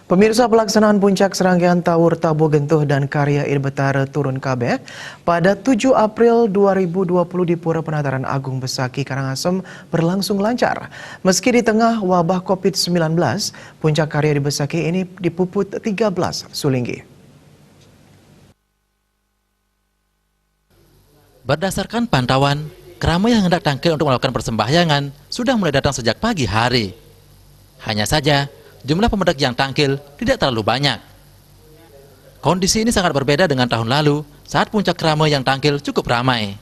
Pemirsa, pelaksanaan puncak serangkaian Tawur Tabu Gentuh dan Karya Id Betara Turun Kabeh pada 7 April 2020 di Pura Penataran Agung Besaki, Karangasem berlangsung lancar. Meski di tengah wabah COVID-19, puncak Karya Id Besaki ini dipuput 13 sulinggi. Berdasarkan pantauan, keramaian yang hendak tampil untuk melakukan persembahyangan sudah mulai datang sejak pagi hari. Hanya saja, jumlah pemudik yang tampil tidak terlalu banyak. Kondisi ini sangat berbeda dengan tahun lalu saat puncak keramaian yang tampil cukup ramai.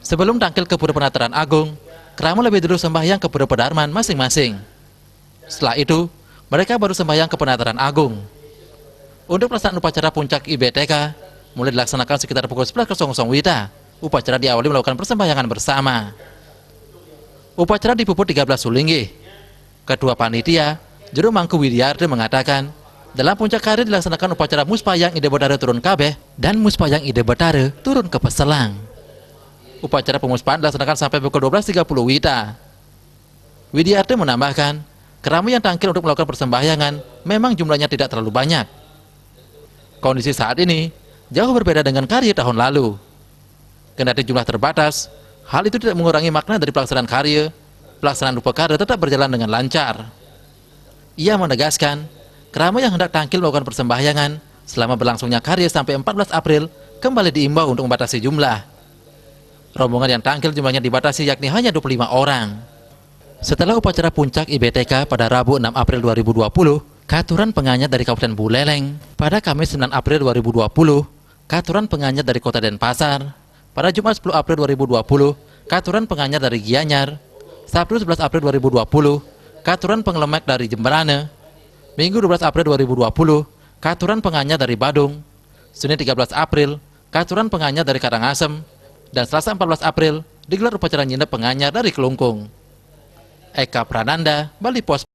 Sebelum tampil ke Pura Penataran Agung, keramaian lebih dulu sembahyang ke Pura Pedarman masing-masing. Setelah itu, mereka baru sembahyang ke Penataran Agung. Untuk pelaksanaan upacara puncak IBTK, mulai dilaksanakan sekitar pukul 11.00 WITA. Upacara diawali melakukan persembahyangan bersama. Upacara dipuput 13 sulinggi. Ketua Panitia, Juru Mangku Widiarde mengatakan, dalam puncak karya dilaksanakan upacara Muspayang Ide Betara Turun Kabeh dan Muspayang Ide Betara Turun ke Peselang. Upacara pemuspaan dilaksanakan sampai pukul 12.30 WITA. Widiarde menambahkan, keramaian tampil untuk melakukan persembahyangan memang jumlahnya tidak terlalu banyak. Kondisi saat ini jauh berbeda dengan karya tahun lalu. Kendati jumlah terbatas, hal itu tidak mengurangi makna dari pelaksanaan karya. Pelaksanaan upacara tetap berjalan dengan lancar. Ia menegaskan, keramaian yang hendak tampil melakukan persembahyangan selama berlangsungnya karya sampai 14 April kembali diimbau untuk membatasi jumlah. Rombongan yang tampil jumlahnya dibatasi yakni hanya 25 orang. Setelah upacara puncak IBTK pada Rabu 6 April 2020, Katuran Penganyat dari Kabupaten Buleleng, pada Kamis 9 April 2020, Katuran Penganyat dari Kota Denpasar, pada Jumat 10 April 2020, Katuran Penganyat dari Gianyar, Sabtu 11 April 2020, Katuran Penglemek dari Jemberana, Minggu 12 April 2020, Katuran Penganyat dari Badung, Senin 13 April, Katuran Penganyat dari Karangasem, dan Selasa 14 April digelar upacara nyinep Penganyar dari Kelungkung. Eka Prananda, Bali Pos.